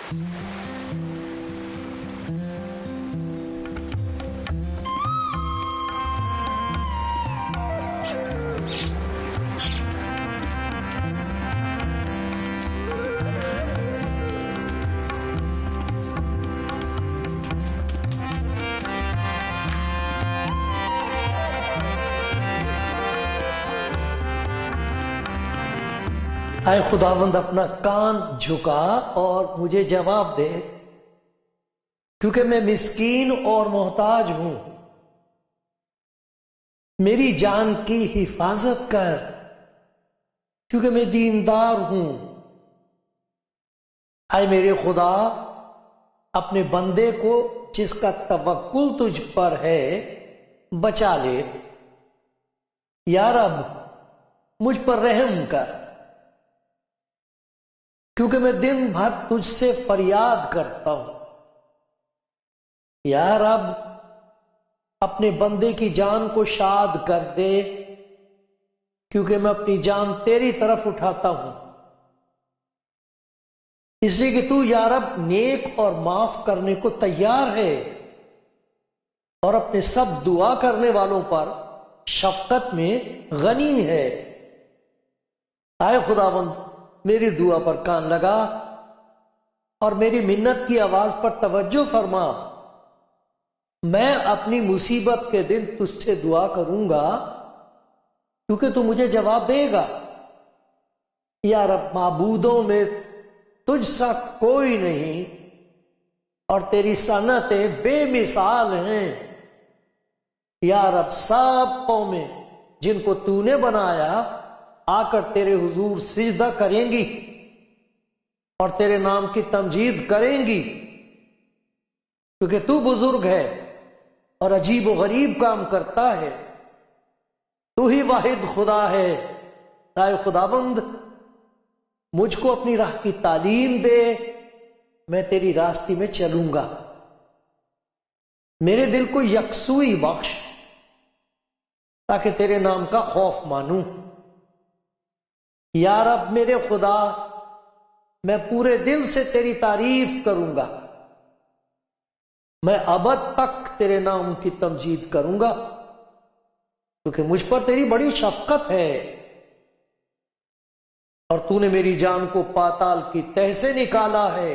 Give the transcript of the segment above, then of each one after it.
اے خداوند اپنا کان جھکا اور مجھے جواب دے، کیونکہ میں مسکین اور محتاج ہوں۔ میری جان کی حفاظت کر، کیونکہ میں دیندار ہوں۔ اے میرے خدا، اپنے بندے کو جس کا توکل تجھ پر ہے بچا لے۔ یا رب مجھ پر رحم کر، کیونکہ میں دن بھر تجھ سے فریاد کرتا ہوں۔ یا رب اپنے بندے کی جان کو شاد کر دے، کیونکہ میں اپنی جان تیری طرف اٹھاتا ہوں، اس لیے کہ تو یا رب نیک اور معاف کرنے کو تیار ہے، اور اپنے سب دعا کرنے والوں پر شفقت میں غنی ہے۔ اے خداوند میری دعا پر کان لگا اور میری منت کی آواز پر توجہ فرما۔ میں اپنی مصیبت کے دن تجھ سے دعا کروں گا، کیونکہ تو مجھے جواب دے گا۔ یا رب معبودوں میں تجھ سا کوئی نہیں، اور تیری صنعتیں بے مثال ہیں۔ یا رب سب قومیں جن کو تو نے بنایا آ کر تیرے حضور سجدہ کریں گی اور تیرے نام کی تمجید کریں گی، کیونکہ تو بزرگ ہے اور عجیب و غریب کام کرتا ہے۔ تو ہی واحد خدا ہے۔ اے خداوند مجھ کو اپنی راہ کی تعلیم دے، میں تیری راستے میں چلوں گا۔ میرے دل کو یکسوئی بخش، تاکہ تیرے نام کا خوف مانوں۔ یا رب میرے خدا، میں پورے دل سے تیری تعریف کروں گا، میں ابد تک تیرے نام کی تمجید کروں گا، کیونکہ مجھ پر تیری بڑی شفقت ہے، اور تو نے میری جان کو پاتال کی تہ سے نکالا ہے۔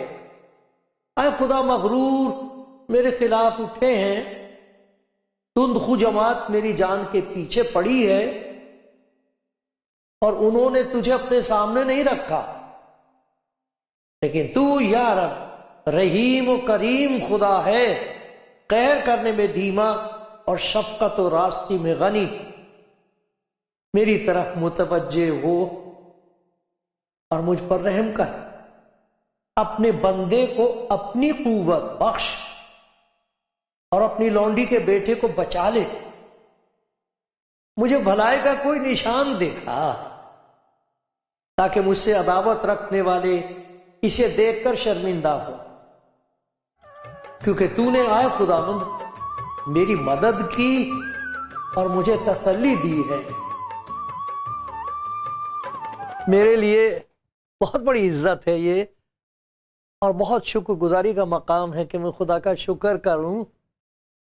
اے خدا، مغرور میرے خلاف اٹھے ہیں، تندخو جماعت میری جان کے پیچھے پڑی ہے، اور انہوں نے تجھے اپنے سامنے نہیں رکھا۔ لیکن تو یا رب رحیم و کریم خدا ہے، قہر کرنے میں دھیما اور شفقت و راستی میں غنی۔ میری طرف متوجہ ہو اور مجھ پر رحم کر، اپنے بندے کو اپنی قوت بخش، اور اپنی لونڈی کے بیٹے کو بچا لے۔ مجھے بھلائی کا کوئی نشان دکھا، تاکہ مجھ سے عداوت رکھنے والے اسے دیکھ کر شرمندہ ہو، کیونکہ تو نے اے خداوند میری مدد کی اور مجھے تسلی دی ہے۔ میرے لیے بہت بڑی عزت ہے یہ، اور بہت شکر گزاری کا مقام ہے کہ میں خدا کا شکر کروں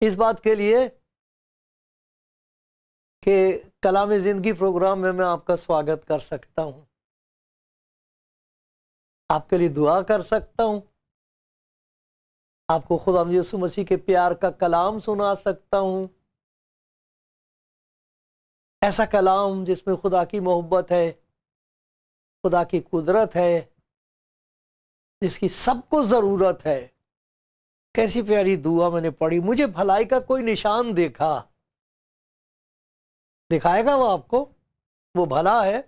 اس بات کے لیے کہ کلام زندگی پروگرام میں آپ کا سواگت کر سکتا ہوں، آپ کے لیے دعا کر سکتا ہوں، آپ کو خدا یسوع مسیح کے پیار کا کلام سنا سکتا ہوں، ایسا کلام جس میں خدا کی محبت ہے، خدا کی قدرت ہے، جس کی سب کو ضرورت ہے۔ کیسی پیاری دعا میں نے پڑھی، مجھے بھلائی کا کوئی نشان دکھائے گا وہ آپ کو، وہ بھلا ہے،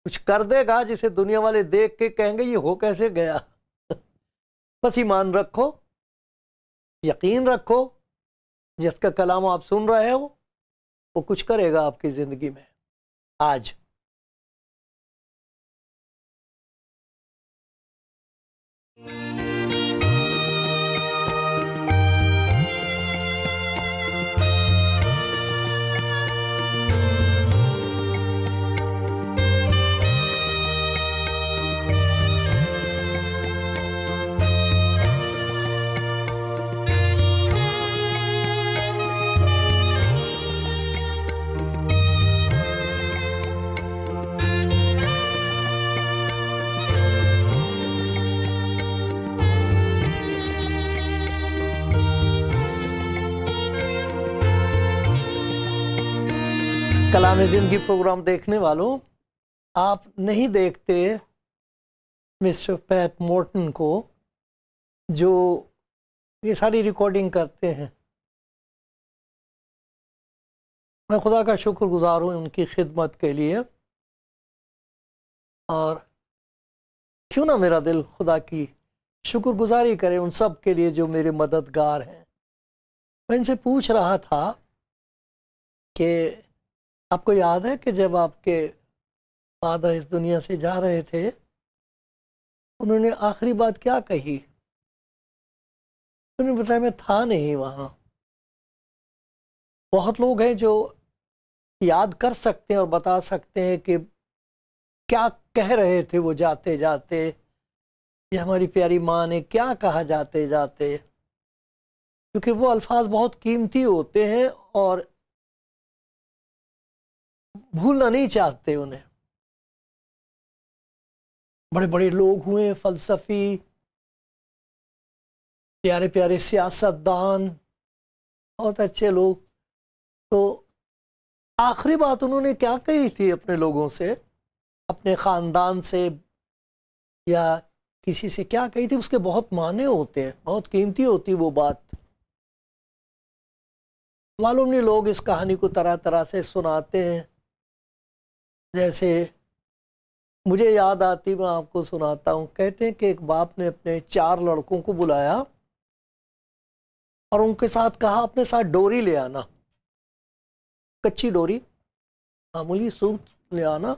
کچھ کر دے گا جسے دنیا والے دیکھ کے کہیں گے یہ ہو کیسے گیا۔ بس ایمان رکھو، یقین رکھو، جس کا کلام آپ سن رہے ہو وہ کچھ کرے گا آپ کی زندگی میں آج۔ کلام زندگی پروگرام دیکھنے والوں، آپ نہیں دیکھتے مسٹر پیٹ مورٹن کو جو یہ ساری ریکارڈنگ کرتے ہیں. میں خدا کا شکر گزار ہوں ان کی خدمت کے لیے، اور کیوں نہ میرا دل خدا کی شکر گزاری کرے ان سب کے لیے جو میرے مددگار ہیں. میں ان سے پوچھ رہا تھا کہ آپ کو یاد ہے کہ جب آپ کے فادر اس دنیا سے جا رہے تھے، انہوں نے آخری بات کیا کہی؟ انہوں نے بتایا میں تھا نہیں وہاں. بہت لوگ ہیں جو یاد کر سکتے ہیں اور بتا سکتے ہیں کہ کیا کہہ رہے تھے وہ جاتے جاتے، یا ہماری پیاری ماں نے کیا کہا جاتے جاتے، کیونکہ وہ الفاظ بہت قیمتی ہوتے ہیں اور بھولنا نہیں چاہتے انہیں. بڑے بڑے لوگ ہوئے، فلسفی، پیارے پیارے سیاست دان، بہت اچھے لوگ. تو آخری بات انہوں نے کیا کہی تھی اپنے لوگوں سے، اپنے خاندان سے یا کسی سے کیا کہی تھی؟ اس کے بہت معنی ہوتے ہیں، بہت قیمتی ہوتی وہ بات. معلوم نہیں، لوگ اس کہانی کو طرح طرح سے سناتے ہیں. جیسے مجھے یاد آتی، میں آپ کو سناتا ہوں. کہتے ہیں کہ ایک باپ نے اپنے 4 لڑکوں کو بلایا اور ان کے ساتھ کہا اپنے ساتھ ڈوری لے آنا، کچی ڈوری، معمولی سوت لے آنا.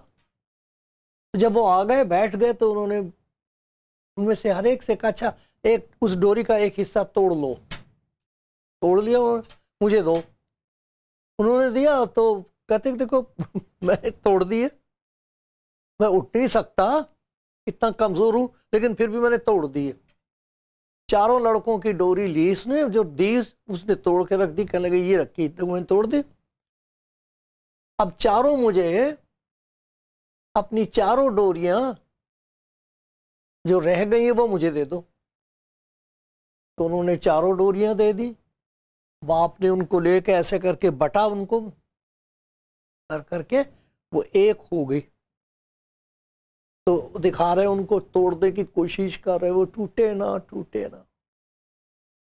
جب وہ آ گئے، بیٹھ گئے، تو انہوں نے ان میں سے ہر ایک سے کہا اچھا ایک اس ڈوری کا ایک حصہ توڑ لو. توڑ لیا اور مجھے دو. انہوں نے دیا تو کہتے دیکھو میں نے توڑ دیے، میں اٹھ نہیں سکتا، اتنا کمزور ہوں، لیکن پھر بھی میں نے توڑ دیے. 4 لڑکوں کی ڈوری لی اس نے، جو دی اس نے توڑ کے رکھ دی. کہنے لگے یہ رکھی تو میں نے توڑ دی. اب 4 مجھے اپنی 4 ڈوریاں جو رہ گئی ہیں وہ مجھے دے دو. تو انہوں نے 4 ڈوریاں دے دی. باپ نے ان کو لے کے ایسے کر کے بٹا، ان کو کر کے وہ ایک ہو گئی. تو دکھا رہے ان کو، توڑنے کی کوشش کر رہے، وہ ٹوٹے نہ ٹوٹے نہ.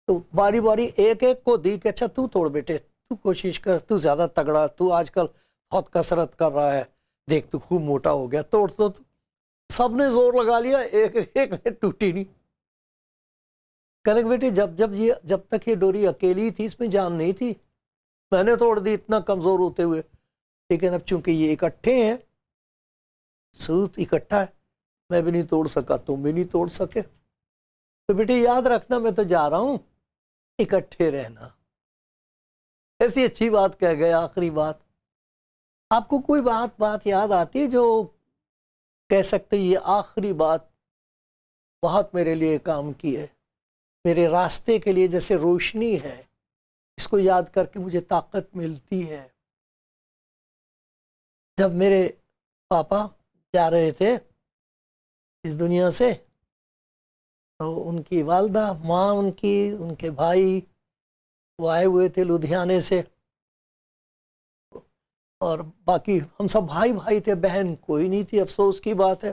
تو باری باری ایک ایک کو دی کہ اچھا تو توڑ بیٹے، تو کوشش کر، تو زیادہ تگڑا، تو آج کل بہت کسرت کر رہا ہے، دیکھ تو خوب موٹا ہو گیا، توڑ تو. سب نے زور لگا لیا، ایک ایک نے ٹوٹی نہیں. کہنے کہ بیٹے جب تک یہ ڈوری اکیلی تھی اس میں جان نہیں تھی، میں نے توڑ دی اتنا کمزور ہوتے ہوئے، لیکن اب چونکہ یہ اکٹھے ہیں، سوت اکٹھا ہے، میں بھی نہیں توڑ سکا، تم بھی نہیں توڑ سکے. تو بیٹے یاد رکھنا میں تو جا رہا ہوں، اکٹھے رہنا. ایسی اچھی بات کہہ گئے. آخری بات آپ کو کوئی بات یاد آتی ہے جو کہہ سکتے یہ آخری بات بہت میرے لیے کام کی ہے، میرے راستے کے لیے جیسے روشنی ہے، اس کو یاد کر کے مجھے طاقت ملتی ہے؟ جب میرے پاپا جا رہے تھے اس دنیا سے، تو ان کی والدہ، ماں ان کی، ان کے بھائی وہ آئے ہوئے تھے لدھیانے سے، اور باقی ہم سب بھائی تھے، بہن کوئی نہیں تھی. افسوس کی بات ہے.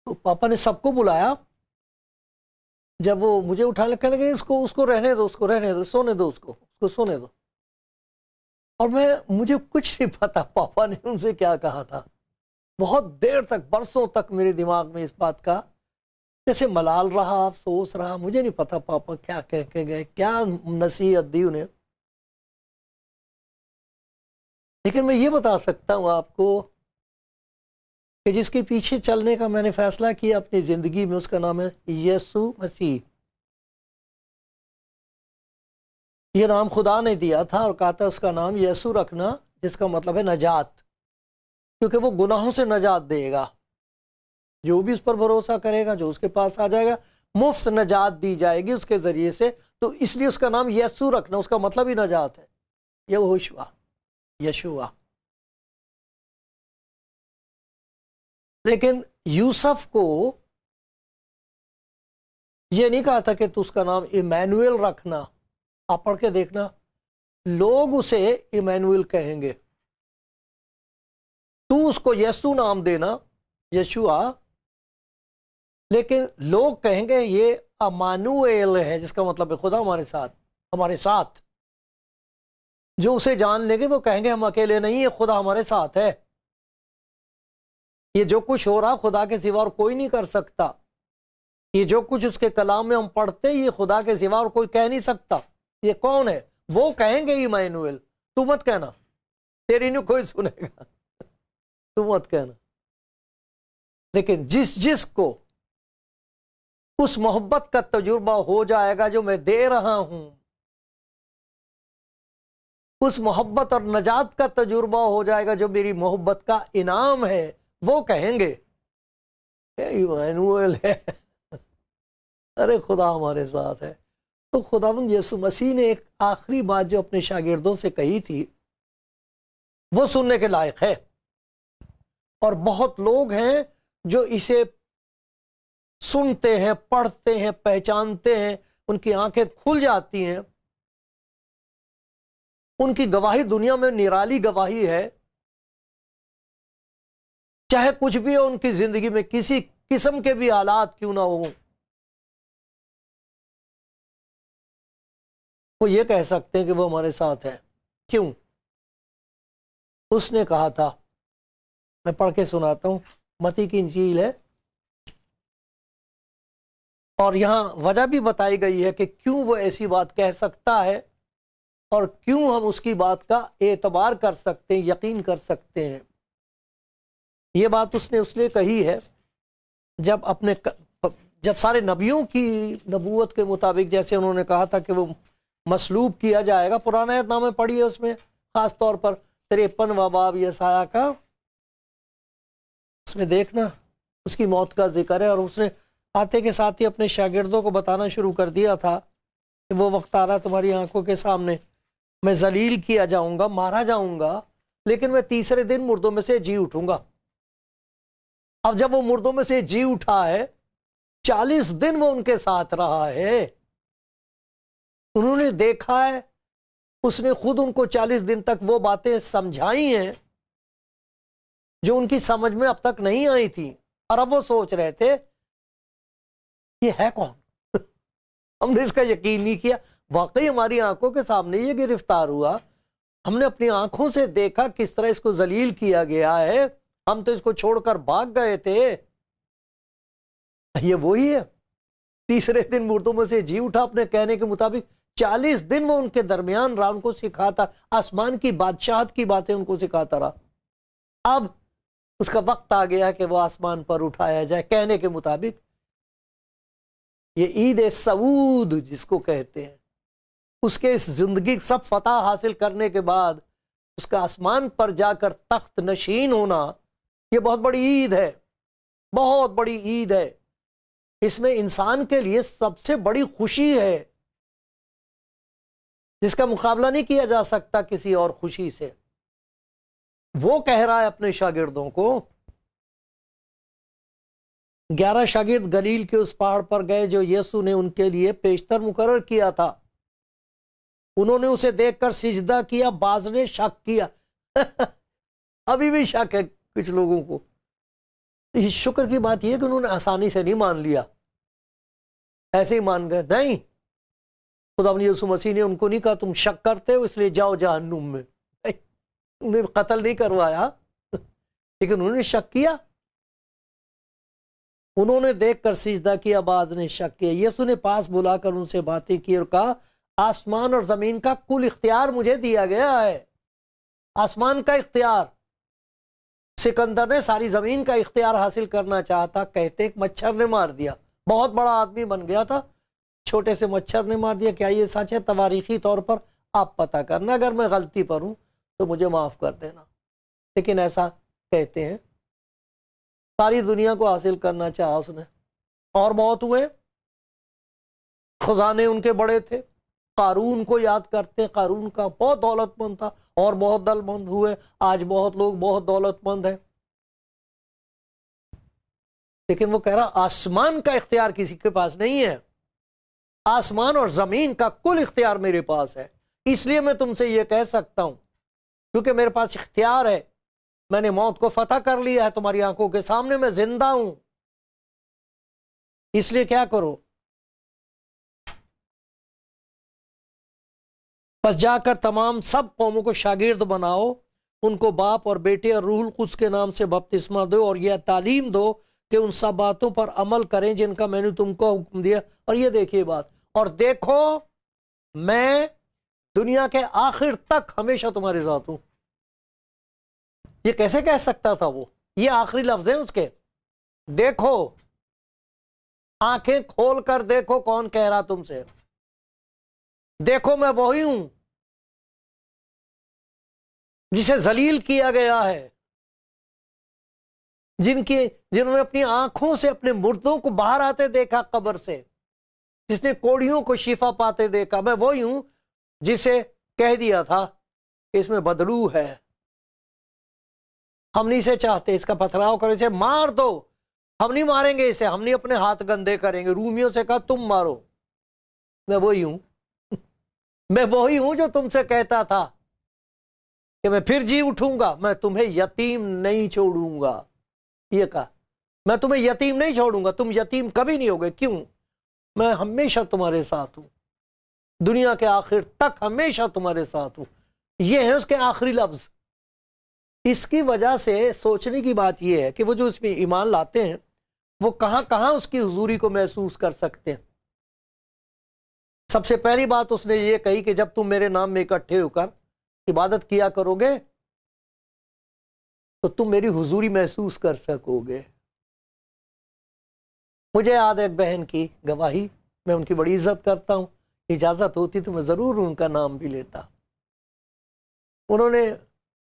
تو پاپا نے سب کو بلایا. جب وہ مجھے اٹھا لے، کہنے لگے اس کو رہنے دو، اس کو رہنے دو، سونے دو، اس کو سونے دو. اور مجھے کچھ نہیں پتا پاپا نے ان سے کیا کہا تھا. بہت دیر تک، برسوں تک میرے دماغ میں اس بات کا جیسے ملال رہا، افسوس رہا. مجھے نہیں پتا پاپا کیا کہہ کے گئے، کیا نصیحت دی انہیں. لیکن میں یہ بتا سکتا ہوں آپ کو کہ جس کے پیچھے چلنے کا میں نے فیصلہ کیا اپنی زندگی میں، اس کا نام ہے یسوع مسیح. یہ نام خدا نے دیا تھا اور کہا تھا اس کا نام یسوع رکھنا، جس کا مطلب ہے نجات، کیونکہ وہ گناہوں سے نجات دے گا. جو بھی اس پر بھروسہ کرے گا، جو اس کے پاس آ جائے گا، مفت نجات دی جائے گی اس کے ذریعے سے. تو اس لیے اس کا نام یسوع رکھنا، اس کا مطلب ہی نجات ہے. یہوشوا، یشوع. لیکن یوسف کو یہ نہیں کہا تھا کہ تو اس کا نام ایمانویل رکھنا. آپ پڑھ کے دیکھنا لوگ اسے ایمینوئل کہیں گے، تو اس کو یسوع نام دینا، یشوع، لیکن لوگ کہیں گے یہ امانوئیل ہے، جس کا مطلب ہے خدا ہمارے ساتھ، ہمارے ساتھ۔ جو اسے جان لیں گے وہ کہیں گے ہم اکیلے نہیں ہیں، خدا ہمارے ساتھ ہے۔ یہ جو کچھ ہو رہا خدا کے سوا اور کوئی نہیں کر سکتا، یہ جو کچھ اس کے کلام میں ہم پڑھتے یہ خدا کے سوا اور کوئی کہہ نہیں سکتا۔ یہ کون ہے؟ وہ کہیں گے ایمانوئیل، تو مت کہنا، تیری نہیں کوئی سنے گا، تو مت کہنا۔ لیکن جس کو اس محبت کا تجربہ ہو جائے گا جو میں دے رہا ہوں، اس محبت اور نجات کا تجربہ ہو جائے گا جو میری محبت کا انعام ہے، وہ کہیں گے ایمانوئیل ہے، ارے خدا ہمارے ساتھ ہے۔ تو خداوند یسوع مسیح نے ایک آخری بات جو اپنے شاگردوں سے کہی تھی وہ سننے کے لائق ہے، اور بہت لوگ ہیں جو اسے سنتے ہیں، پڑھتے ہیں، پہچانتے ہیں، ان کی آنکھیں کھل جاتی ہیں، ان کی گواہی دنیا میں نرالی گواہی ہے، چاہے کچھ بھی ہو ان کی زندگی میں، کسی قسم کے بھی حالات کیوں نہ ہوں، وہ یہ کہہ سکتے ہیں کہ وہ ہمارے ساتھ ہے۔ کیوں؟ اس نے کہا تھا، میں پڑھ کے سناتا ہوں، متی کی انجیل ہے، اور یہاں وجہ بھی بتائی گئی ہے کہ کیوں وہ ایسی بات کہہ سکتا ہے اور کیوں ہم اس کی بات کا اعتبار کر سکتے ہیں، یقین کر سکتے ہیں۔ یہ بات اس نے اس لیے کہی ہے جب سارے نبیوں کی نبوت کے مطابق، جیسے انہوں نے کہا تھا کہ وہ مصلوب کیا جائے گا، پرانا عہد نامہ پڑھی ہے، اس میں خاص طور پر 53واں باب یسایہ کا، اس میں دیکھنا اس کی موت کا ذکر ہے، اور اس نے آتے کے ساتھ ہی اپنے شاگردوں کو بتانا شروع کر دیا تھا کہ وہ وقت آ رہا تمہاری آنکھوں کے سامنے، میں ذلیل کیا جاؤں گا، مارا جاؤں گا، لیکن میں تیسرے دن مردوں میں سے جی اٹھوں گا۔ اب جب وہ مردوں میں سے جی اٹھا ہے، 40 دن وہ ان کے ساتھ رہا ہے، انہوں نے دیکھا ہے، اس نے خود ان کو 40 دن تک وہ باتیں سمجھائی ہیں جو ان کی سمجھ میں اب تک نہیں آئی تھی، اور اب وہ سوچ رہے تھے یہ ہے کون؟ ہم نے اس کا یقین نہیں کیا، واقعی ہماری آنکھوں کے سامنے یہ گرفتار ہوا، ہم نے اپنی آنکھوں سے دیکھا کس طرح اس کو ذلیل کیا گیا ہے، ہم تو اس کو چھوڑ کر بھاگ گئے تھے۔ یہ وہی ہے، تیسرے دن مردوں میں سے جی اٹھا، اپنے کہنے کے مطابق 40 دن وہ ان کے درمیان رہا، ان کو سکھاتا، آسمان کی بادشاہت کی باتیں ان کو سکھاتا رہا۔ اب اس کا وقت آ گیا کہ وہ آسمان پر اٹھایا جائے، کہنے کے مطابق یہ عید سعود جس کو کہتے ہیں، اس کے اس زندگی سب فتح حاصل کرنے کے بعد اس کا آسمان پر جا کر تخت نشین ہونا، یہ بہت بڑی عید ہے، بہت بڑی عید ہے۔ اس میں انسان کے لیے سب سے بڑی خوشی ہے جس کا مقابلہ نہیں کیا جا سکتا کسی اور خوشی سے۔ وہ کہہ رہا ہے اپنے شاگردوں کو، 11 شاگرد گلیل کے اس پہاڑ پر گئے جو یسوع نے ان کے لیے پیشتر مقرر کیا تھا، انہوں نے اسے دیکھ کر سجدہ کیا، بعض نے شک کیا۔ ابھی بھی شک ہے کچھ لوگوں کو۔ یہ شکر کی بات یہ ہے کہ انہوں نے آسانی سے نہیں مان لیا، ایسے ہی مان گئے نہیں۔ خداوند یسوع مسیح نے ان کو نہیں کہا تم شک کرتے ہو اس لیے جاؤ جہنم میں، انہیں قتل نہیں کروایا، لیکن انہوں نے شک کیا، انہوں نے دیکھ کر سجدہ کیا، بعض نے شک کیا۔ یسوع نے پاس بلا کر ان سے باتیں کی اور کہا آسمان اور زمین کا کل اختیار مجھے دیا گیا ہے۔ آسمان کا اختیار، سکندر نے ساری زمین کا اختیار حاصل کرنا چاہا تھا، کہتے ایک مچھر نے مار دیا، بہت بڑا آدمی بن گیا تھا، چھوٹے سے مچھر نے مار دیا۔ کیا یہ سچ ہے؟ تواریخی طور پر آپ پتہ کرنا، اگر میں غلطی پر ہوں تو مجھے معاف کر دینا، لیکن ایسا کہتے ہیں۔ ساری دنیا کو حاصل کرنا چاہا اس نے، اور بہت ہوئے، خزانے ان کے بڑے تھے۔ قارون کو یاد کرتے، قارون کا بہت دولت مند تھا، اور بہت دولت مند ہوئے، آج بہت لوگ بہت دولت مند ہیں، لیکن وہ کہہ رہا آسمان کا اختیار کسی کے پاس نہیں ہے، آسمان اور زمین کا کل اختیار میرے پاس ہے۔ اس لیے میں تم سے یہ کہہ سکتا ہوں کیونکہ میرے پاس اختیار ہے، میں نے موت کو فتح کر لیا ہے تمہاری آنکھوں کے سامنے، میں زندہ ہوں، اس لیے کیا کرو، بس جا کر تمام سب قوموں کو شاگرد بناؤ، ان کو باپ اور بیٹے اور روح القدس کے نام سے بپتسمہ دو، اور یہ تعلیم دو کہ ان سب باتوں پر عمل کریں جن کا میں نے تم کو حکم دیا۔ اور یہ دیکھیے بات، اور دیکھو میں دنیا کے آخر تک ہمیشہ تمہارے ساتھ ہوں۔ یہ کیسے کہہ سکتا تھا وہ؟ یہ آخری لفظ ہیں اس کے، دیکھو، آنکھیں کھول کر دیکھو کون کہہ رہا تم سے، دیکھو میں وہی ہوں جسے ذلیل کیا گیا ہے، جنہوں نے اپنی آنکھوں سے اپنے مردوں کو باہر آتے دیکھا قبر سے، جس نے کوڑیوں کو شفا پاتے دیکھا، میں وہی ہوں جسے کہہ دیا تھا کہ اس میں بدلو ہے، ہم نہیں اسے چاہتے، اس کا پتھراؤ کرو، اسے مار دو، ہم نہیں ماریں گے اسے، ہم نہیں اپنے ہاتھ گندے کریں گے۔ رومیوں سے کہا تم مارو، میں وہی ہوں میں وہی ہوں جو تم سے کہتا تھا کہ میں پھر جی اٹھوں گا، میں تمہیں یتیم نہیں چھوڑوں گا، یہ کہا میں تمہیں یتیم نہیں چھوڑوں گا، تم یتیم کبھی نہیں ہوگے، کیوں؟ میں ہمیشہ تمہارے ساتھ ہوں، دنیا کے آخر تک ہمیشہ تمہارے ساتھ ہوں۔ یہ ہے اس کے آخری لفظ۔ اس کی وجہ سے سوچنے کی بات یہ ہے کہ وہ جو اس میں ایمان لاتے ہیں وہ کہاں کہاں اس کی حضوری کو محسوس کر سکتے ہیں۔ سب سے پہلی بات اس نے یہ کہی کہ جب تم میرے نام میں اکٹھے ہو کر عبادت کیا کرو گے تو تم میری حضوری محسوس کر سکو گے۔ مجھے یاد ہے ایک بہن کی گواہی، میں ان کی بڑی عزت کرتا ہوں، اجازت ہوتی تو میں ضرور ان کا نام بھی لیتا۔ انہوں نے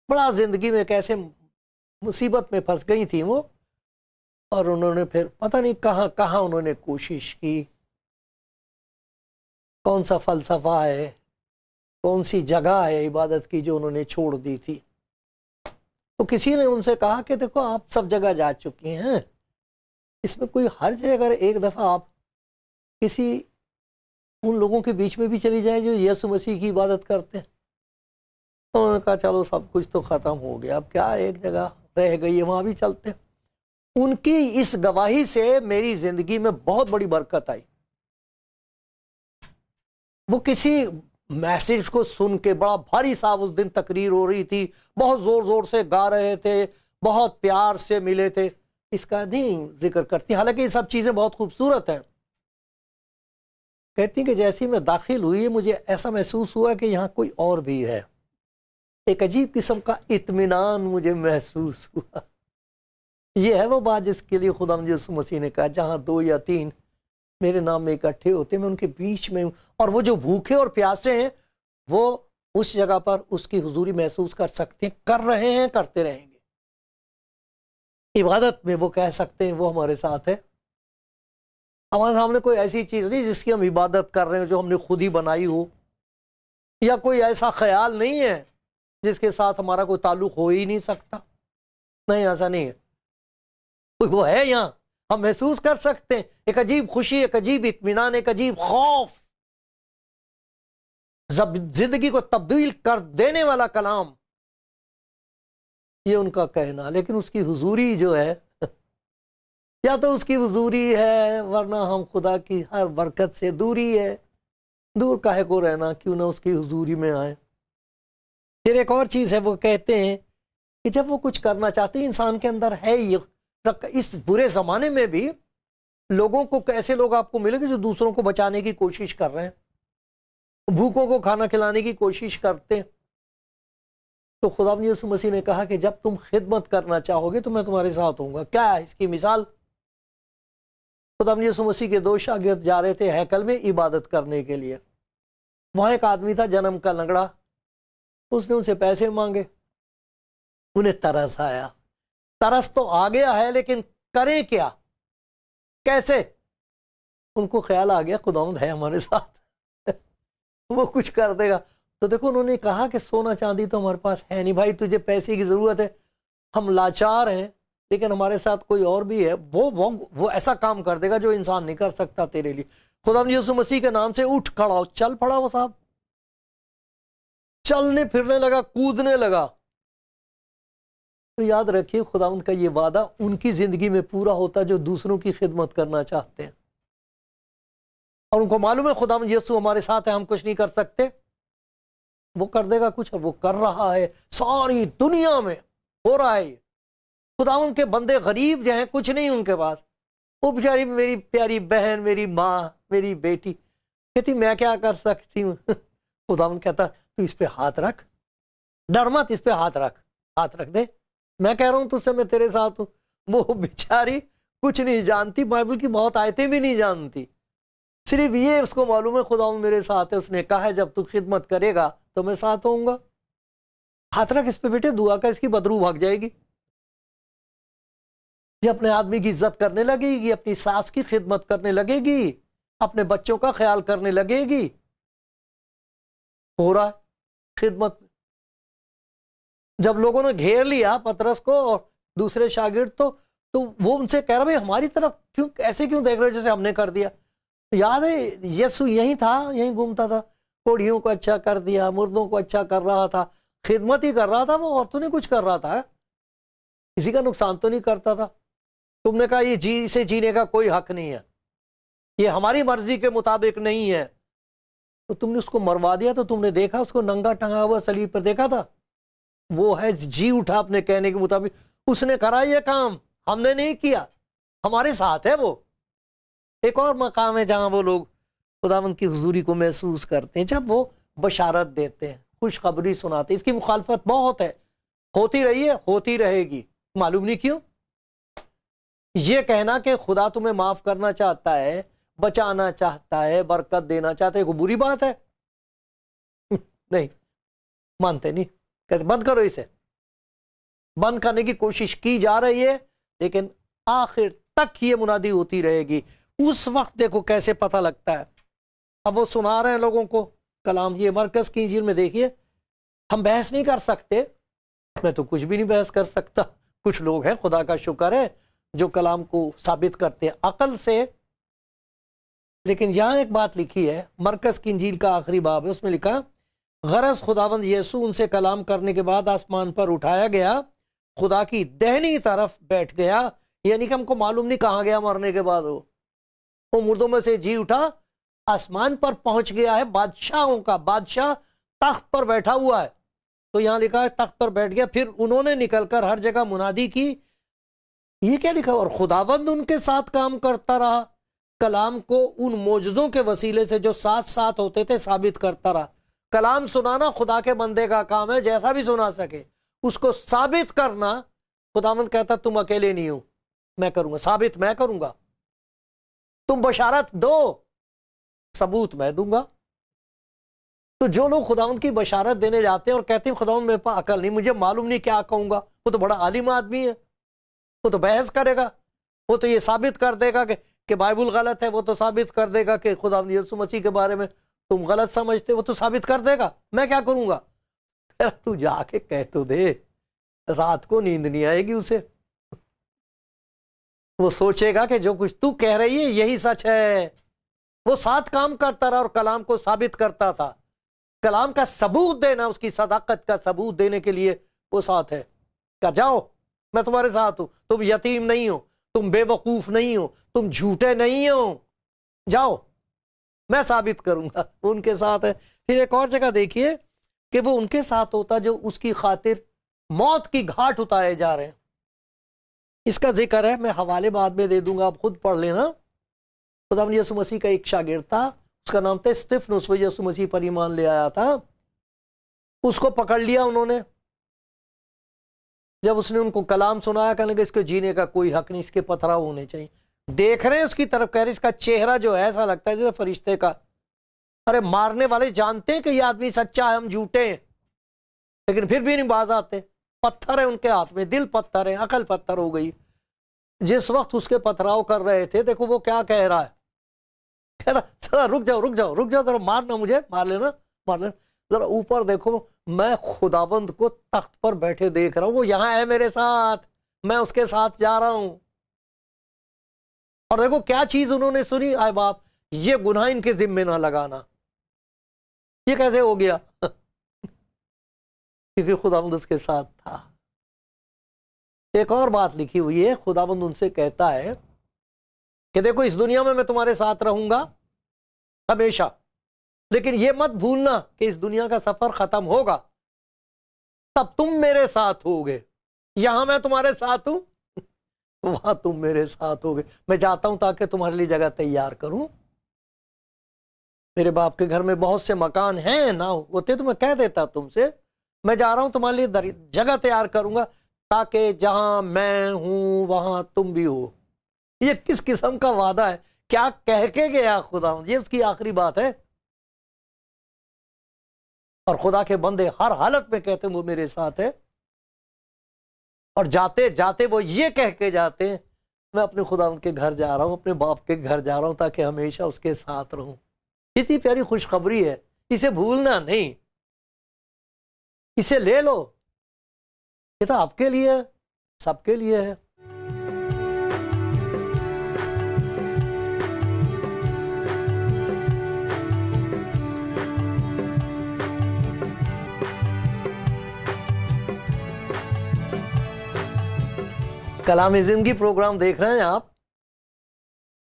بڑا زندگی میں کیسے مصیبت میں پھنس گئی تھی وہ، اور انہوں نے پھر پتہ نہیں کہاں کہاں انہوں نے کوشش کی، کون سا فلسفہ ہے، کون سی جگہ ہے عبادت کی جو انہوں نے چھوڑ دی تھی۔ تو کسی نے ان سے کہا کہ دیکھو آپ سب جگہ جا چکی ہیں، اس میں کوئی حرج ہے اگر ایک دفعہ آپ کسی ان لوگوں کے بیچ میں بھی چلی جائے جو یسوع مسیح کی عبادت کرتے ہیں۔ تو انہوں نے کہا چلو سب کچھ تو ختم ہو گیا، اب کیا ایک جگہ رہ گئی ہے وہاں بھی چلتے ہیں۔ ان کی اس گواہی سے میری زندگی میں بہت بڑی برکت آئی۔ وہ کسی میسج کو سن کے، بڑا بھاری صاحب اس دن تقریر ہو رہی تھی، بہت زور زور سے گا رہے تھے، بہت پیار سے ملے تھے، اس کا نہیں ذکر کرتی، حالانکہ یہ سب چیزیں بہت خوبصورت ہیں۔ کہتی کہ جیسی میں داخل ہوئی مجھے ایسا محسوس ہوا کہ یہاں کوئی اور بھی ہے، ایک عجیب قسم کا اطمینان مجھے محسوس ہوا۔ یہ ہے وہ بات جس کے لیے خدا یسوع مسیح نے کہا جہاں دو یا تین میرے نام میں اکٹھے ہوتے میں ان کے بیچ میں ہوں، اور وہ جو بھوکے اور پیاسے ہیں وہ اس جگہ پر اس کی حضوری محسوس کر سکتے ہیں، کر رہے ہیں، کرتے رہیں گے۔ عبادت میں وہ کہہ سکتے ہیں وہ ہمارے ساتھ ہے۔ ہمارے سامنے کوئی ایسی چیز نہیں جس کی ہم عبادت کر رہے ہیں جو ہم نے خود ہی بنائی ہو، یا کوئی ایسا خیال نہیں ہے جس کے ساتھ ہمارا کوئی تعلق ہو ہی نہیں سکتا، نہیں ایسا نہیں ہے، وہ ہے یہاں، ہم محسوس کر سکتے ہیں ایک عجیب خوشی، ایک عجیب اطمینان، ایک عجیب خوف، زندگی کو تبدیل کر دینے والا کلام، یہ ان کا کہنا۔ لیکن اس کی حضوری جو ہے یا تو اس کی حضوری ہے، ورنہ ہم خدا کی ہر برکت سے دوری ہے، دور کاہے کو رہنا، کیوں نہ اس کی حضوری میں آئے۔ پھر ایک اور چیز ہے، وہ کہتے ہیں کہ جب وہ کچھ کرنا چاہتے ہیں، انسان کے اندر ہے یہ، اس برے زمانے میں بھی لوگوں کو، ایسے لوگ آپ کو ملیں گے جو دوسروں کو بچانے کی کوشش کر رہے ہیں، بھوکوں کو کھانا کھلانے کی کوشش کرتے ہیں۔ تو خدا یسوع مسیح نے کہا کہ جب تم خدمت کرنا چاہو گے تو میں تمہارے ساتھ ہوں گا۔ کیا ہے اس کی مثال؟ خدا یسوع مسیح کے دو شاگرد جا رہے تھے ہیکل میں عبادت کرنے کے لیے، وہاں ایک آدمی تھا جنم کا لنگڑا، اس نے ان سے پیسے مانگے، انہیں ترس آیا، ترس تو آ گیا ہے لیکن کریں کیا، کیسے؟ ان کو خیال آ گیا خداوند ہے ہمارے ساتھ وہ کچھ کر دے گا۔ تو دیکھو انہوں نے کہا کہ سونا چاندی تو ہمارے پاس ہے نہیں بھائی، تجھے پیسے کی ضرورت ہے، ہم لاچار ہیں، لیکن ہمارے ساتھ کوئی اور بھی ہے، وہ ایسا کام کر دے گا جو انسان نہیں کر سکتا تیرے لیے۔ خدا یسوع مسیح کے نام سے اٹھ کھڑا ہو، چل پڑا وہ صاحب، چلنے پھرنے لگا، کودنے لگا۔ تو یاد رکھیے خداوند کا یہ وعدہ ان کی زندگی میں پورا ہوتا جو دوسروں کی خدمت کرنا چاہتے ہیں، اور ان کو معلوم ہے خداوند یسوع ہمارے ساتھ ہے، ہم کچھ نہیں کر سکتے، وہ کر دے گا کچھ، اور وہ کر رہا ہے، ساری دنیا میں ہو رہا ہے۔ خداوند کے بندے غریب جو ہیں، کچھ نہیں ان کے پاس، وہ بیچاری میری پیاری بہن، میری ماں، میری بیٹی کہتی میں کیا کر سکتی ہوں؟ خداوند کہتا تو اس پہ ہاتھ رکھ، ڈر مت، اس پہ ہاتھ رکھ، ہاتھ رکھ دے، میں کہہ رہا ہوں تجھ سے، میں تیرے ساتھ ہوں۔ وہ بیچاری کچھ نہیں جانتی، بائبل کی بہت آیتیں بھی نہیں جانتی، صرف یہ اس کو معلوم ہے خداوند میرے ساتھ ہے، اس نے کہا ہے جب تو خدمت کرے گا تو میں ساتھ ہوں گا۔ ہاتھ رکھ اس پہ بیٹے، دعا کا، اس کی بدرو بھاگ جائے گی۔ یہ اپنے آدمی کی عزت کرنے لگے گی، اپنی ساس کی خدمت کرنے لگے گی، اپنے بچوں کا خیال کرنے لگے گی۔ ہو رہا ہے خدمت۔ جب لوگوں نے گھیر لیا پترس کو اور دوسرے شاگرد، تو وہ ان سے کہہ رہا بھائی ہماری طرف کیوں ایسے کیوں دیکھ رہے ہو جیسے ہم نے کر دیا؟ یاد ہے یسوع یہیں تھا، یہیں گھومتا تھا، کوڑھیوں کو اچھا کر دیا، مردوں کو اچھا کر رہا تھا، خدمت ہی کر رہا تھا، وہ اور تو نہیں کچھ کر رہا تھا، کسی کا نقصان تو نہیں کرتا تھا۔ تم نے کہا یہ اسے جینے کا کوئی حق نہیں ہے، یہ ہماری مرضی کے مطابق نہیں ہے، تو تم نے اس کو مروا دیا۔ تو تم نے دیکھا اس کو ننگا ٹنگا ہوا صلیب پر دیکھا تھا؟ وہ ہے جی اٹھا اپنے کہنے کے مطابق، اس نے کرا یہ کام، ہم نے نہیں کیا، ہمارے ساتھ ہے وہ۔ ایک اور مقام ہے جہاں وہ لوگ خداوند کی حضوری کو محسوس کرتے ہیں، جب وہ بشارت دیتے ہیں، خوشخبری سناتے ہیں۔ اس کی مخالفت بہت ہے، ہوتی رہی ہے، ہوتی رہے گی، معلوم نہیں کیوں۔ یہ کہنا کہ خدا تمہیں معاف کرنا چاہتا ہے، بچانا چاہتا ہے، برکت دینا چاہتا ہے، کوئی بری بات ہے؟ نہیں مانتے، نہیں کہتے بند کرو، اسے بند کرنے کی کوشش کی جا رہی ہے، لیکن آخر تک یہ منادی ہوتی رہے گی۔ اس وقت دیکھو کیسے پتہ لگتا ہے، اب وہ سنا رہے ہیں لوگوں کو کلام۔ یہ مرکز کی انجیل میں دیکھیے، ہم بحث نہیں کر سکتے، میں تو کچھ بھی نہیں بحث کر سکتا، کچھ لوگ ہیں خدا کا شکر ہے جو کلام کو ثابت کرتے ہیں عقل سے۔ لیکن یہاں ایک بات لکھی ہے، مرکز کی انجیل کا آخری باب ہے، اس میں لکھا غرض خداوند یسوع ان سے کلام کرنے کے بعد آسمان پر اٹھایا گیا، خدا کی دہنی طرف بیٹھ گیا، یعنی کہ ہم کو معلوم نہیں کہاں گیا مرنے کے بعد، وہ مردوں میں سے جی اٹھا، آسمان پر پہنچ گیا ہے، بادشاہوں کا بادشاہ تخت پر بیٹھا ہوا ہے۔ تو یہاں لکھا ہے تخت پر بیٹھ گیا، پھر انہوں نے نکل کر ہر جگہ منادی کی۔ یہ کیا لکھا؟ اور خداوند ان کے ساتھ کام کرتا رہا، کلام کو ان معجزوں کے وسیلے سے جو ساتھ ساتھ ہوتے تھے ثابت کرتا رہا۔ کلام سنانا خدا کے بندے کا کام ہے، جیسا بھی سنا سکے، اس کو ثابت کرنا خداوند کہتا تم اکیلے نہیں ہو، میں کروں گا، ثابت میں کروں گا، تم بشارت دو، ثبوت میں دوں گا۔ تو جو لوگ خداوند کی بشارت دینے جاتے ہیں اور کہتے ہیں خداوند میرے پاس عقل نہیں، مجھے معلوم نہیں کیا کہوں گا، وہ تو بڑا عالم آدمی ہے، وہ تو بحث کرے گا، وہ تو یہ ثابت کر دے گا کہ بائبل غلط ہے، وہ تو ثابت کر دے گا کہ خداوند یسوع مسیح کے بارے میں تم غلط سمجھتے، وہ تو ثابت کر دے گا، میں کیا کروں گا؟ تو جا کے کہہ تو دے، رات کو نیند نہیں آئے گی اسے، وہ سوچے گا کہ جو کچھ تو کہہ رہی ہے یہی سچ ہے۔ وہ ساتھ کام کرتا رہا اور کلام کو ثابت کرتا تھا، کلام کا ثبوت دینا، اس کی صداقت کا ثبوت دینے کے لیے وہ ساتھ ہے۔ کہ جاؤ میں تمہارے ساتھ ہوں، تم یتیم نہیں ہو، تم بے وقوف نہیں ہو، تم جھوٹے نہیں ہو، جاؤ میں ثابت کروں گا، ان کے ساتھ ہے۔ پھر ایک اور جگہ دیکھیے کہ وہ ان کے ساتھ ہوتا جو اس کی خاطر موت کی گھاٹ اتارے جا رہے ہیں۔ اس کا ذکر ہے، میں حوالے بعد میں دے دوں گا، آپ خود پڑھ لینا۔ خداوند یسوع مسیح کا ایک شاگرد تھا، اس کا نام تھا استفنس، وہ یسوع مسیح پر ایمان لے آیا تھا۔ اس کو پکڑ لیا انہوں نے، جب اس نے ان کو کلام سنایا، کہنے لگے اس کے جینے کا کوئی حق نہیں، اس کے پتھراؤ ہونے چاہیے۔ دیکھ رہے ہیں اس کی طرف، کہہ رہے اس کا چہرہ جو ہے ایسا لگتا ہے جیسے فرشتے کا۔ ارے مارنے والے جانتے ہیں کہ یہ آدمی سچا ہے، ہم جھوٹے ہیں، لیکن پھر بھی نہیں باز آتے۔ پتھر ہے ان کے ہاتھ میں، دل پتھر ہے، عقل پتھر ہو گئی۔ جس وقت اس کے پتھراؤ کر رہے تھے، دیکھو وہ کیا کہہ رہا ہے، کہہ رہا ذرا رک جاؤ رک جاؤ رک جاؤ، ذرا مارنا، مجھے مار لینا مار لینا، ذرا اوپر دیکھو، میں خداوند کو تخت پر بیٹھے دیکھ رہا ہوں، وہ یہاں ہے میرے ساتھ، میں اس کے ساتھ جا رہا ہوں۔ اور دیکھو کیا چیز انہوں نے سنی، آئے باپ یہ گناہ ان کے ذمے نہ لگانا۔ یہ کیسے ہو گیا؟ کیونکہ خداوند اس کے ساتھ تھا۔ ایک اور بات لکھی ہوئی ہے، خداوند ان سے کہتا ہے کہ دیکھو اس دنیا میں تمہارے ساتھ رہوں گا ہمیشہ، لیکن یہ مت بھولنا کہ اس دنیا کا سفر ختم ہوگا تب تم میرے ساتھ ہوگے۔ یہاں میں تمہارے ساتھ ہوں، وہاں تم میرے ساتھ ہوگے۔ میں جاتا ہوں تاکہ تمہارے لیے جگہ تیار کروں۔ میرے باپ کے گھر میں بہت سے مکان ہیں، نہ ہوتے تو میں کہہ دیتا تم سے۔ میں جا رہا ہوں تمہارے لیے جگہ تیار کروں گا تاکہ جہاں میں ہوں وہاں تم بھی ہو۔ یہ کس قسم کا وعدہ ہے؟ کیا کہہ کے گیا خدا؟ یہ اس کی آخری بات ہے۔ اور خدا کے بندے ہر حالت میں کہتے ہیں وہ میرے ساتھ ہے، اور جاتے جاتے وہ یہ کہہ کے جاتے ہیں میں اپنے خدا کے گھر جا رہا ہوں، اپنے باپ کے گھر جا رہا ہوں تاکہ ہمیشہ اس کے ساتھ رہوں۔ اتنی پیاری خوشخبری ہے، اسے بھولنا نہیں، اسے لے لو۔ یہ تو آپ کے لیے ہے، سب کے لیے ہے۔ کلام زندگی پروگرام دیکھ رہے ہیں آپ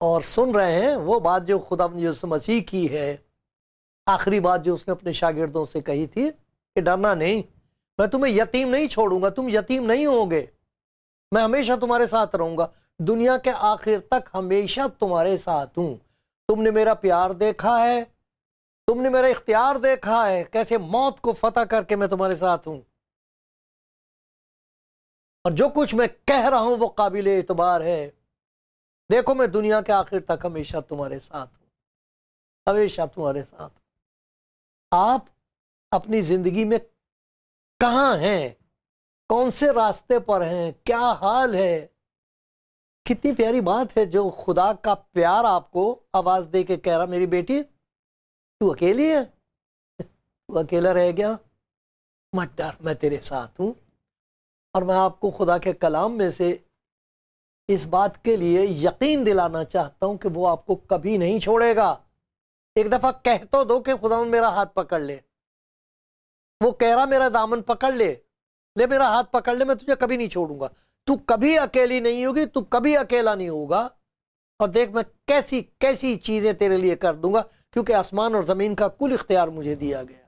اور سن رہے ہیں وہ بات جو خدا یسوع مسیح کی ہے، آخری بات جو اس نے اپنے شاگردوں سے کہی تھی کہ ڈرنا نہیں، میں تمہیں یتیم نہیں چھوڑوں گا، تم یتیم نہیں ہوگے، میں ہمیشہ تمہارے ساتھ رہوں گا، دنیا کے آخر تک ہمیشہ تمہارے ساتھ ہوں۔ تم نے میرا پیار دیکھا ہے، تم نے میرا اختیار دیکھا ہے، کیسے موت کو فتح کر کے میں تمہارے ساتھ ہوں، اور جو کچھ میں کہہ رہا ہوں وہ قابل اعتبار ہے۔ دیکھو میں دنیا کے آخر تک ہمیشہ تمہارے ساتھ ہوں، ہمیشہ تمہارے ساتھ ہوں۔ آپ اپنی زندگی میں کہاں ہیں؟ کون سے راستے پر ہیں؟ کیا حال ہے؟ کتنی پیاری بات ہے جو خدا کا پیار آپ کو آواز دے کے کہہ رہا، میری بیٹی تو اکیلی ہے، تو اکیلا رہ گیا، مت ڈر، میں تیرے ساتھ ہوں۔ اور میں آپ کو خدا کے کلام میں سے اس بات کے لیے یقین دلانا چاہتا ہوں کہ وہ آپ کو کبھی نہیں چھوڑے گا۔ ایک دفعہ کہہ تو دو کہ خدا میرا ہاتھ پکڑ لے، وہ کہہ رہا میرا دامن پکڑ لے، میرا ہاتھ پکڑ لے، میں تجھے کبھی نہیں چھوڑوں گا، تو کبھی اکیلی نہیں ہوگی، تو کبھی اکیلا نہیں ہوگا، اور دیکھ میں کیسی کیسی چیزیں تیرے لیے کر دوں گا، کیونکہ آسمان اور زمین کا کل اختیار مجھے دیا گیا۔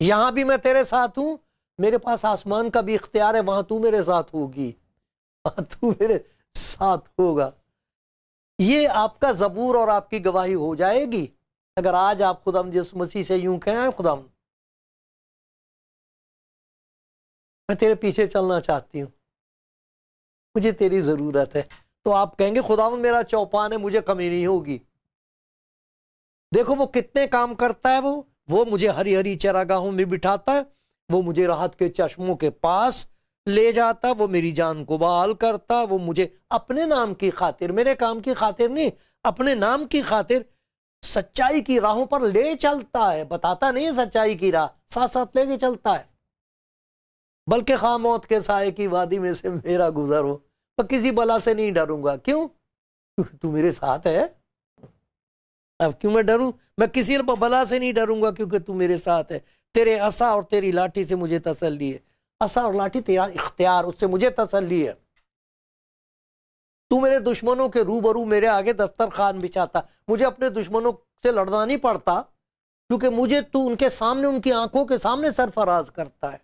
یہاں بھی میں تیرے ساتھ ہوں، میرے پاس آسمان کا بھی اختیار ہے، وہاں تو میرے ساتھ ہوگی، وہاں تو میرے ساتھ ہوگا۔ یہ آپ کا زبور اور آپ کی گواہی ہو جائے گی اگر آج آپ خدا یسوع مسیح سے یوں کہیں، خدا میں تیرے پیچھے چلنا چاہتی ہوں، مجھے تیری ضرورت ہے، تو آپ کہیں گے خداوند میرا چوپان ہے، مجھے کمی نہیں ہوگی۔ دیکھو وہ کتنے کام کرتا ہے، وہ مجھے ہری ہری چراگاہوں میں بٹھاتا ہے، وہ مجھے راحت کے چشموں کے پاس لے جاتا، وہ میری جان کو بحال کرتا، وہ مجھے اپنے نام کی خاطر، میرے کام کی خاطر نہیں، اپنے نام کی خاطر سچائی کی راہوں پر لے چلتا ہے، بتاتا نہیں سچائی کی راہ، ساتھ ساتھ لے کے چلتا ہے۔ بلکہ خواہ موت کے سائے کی وادی میں سے میرا گزر ہو، میں کسی بلا سے نہیں ڈروں گا۔ کیوں؟ تو میرے ساتھ ہے۔ اب کیوں میں ڈروں؟ میں کسی بلا سے نہیں ڈروں گا کیونکہ تو میرے ساتھ ہے۔ تیرے عصا اور تیری لاٹھی سے مجھے تسلی ہے۔ عصا اور لاٹھی تیرا اختیار، اس سے مجھے تسلی ہے۔ تو میرے دشمنوں کے روبرو میرے آگے دسترخوان بچھاتا، مجھے اپنے دشمنوں سے لڑنا نہیں پڑتا، کیونکہ مجھے تو ان کے سامنے، ان کی آنکھوں کے سامنے سرفراز کرتا ہے۔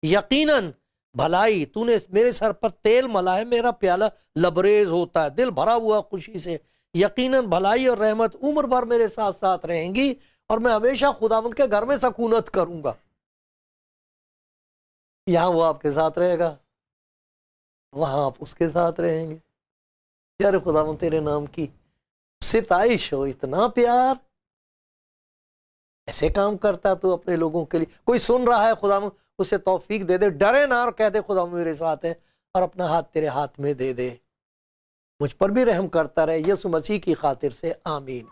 یقیناً بھلائی، تو نے میرے سر پر تیل ملا ہے، میرا پیالہ لبریز ہوتا ہے، دل بھرا ہوا خوشی سے۔ یقیناً بھلائی اور رحمت عمر بھر میرے ساتھ ساتھ رہیں گی، اور میں ہمیشہ خداوند کے گھر میں سکونت کروں گا۔ یہاں وہ آپ کے ساتھ رہے گا، وہاں آپ اس کے ساتھ رہیں گے۔ یار خداوند تیرے نام کی ستائش ہو، اتنا پیار، ایسے کام کرتا تو اپنے لوگوں کے لیے۔ کوئی سن رہا ہے خداوند اسے توفیق دے دے، ڈرے نہ، اور کہہ دے خداوند میرے ساتھ ہے، اور اپنا ہاتھ تیرے ہاتھ میں دے دے۔ مجھ پر بھی رحم کرتا رہے، یسوع مسیح کی خاطر سے، آمین۔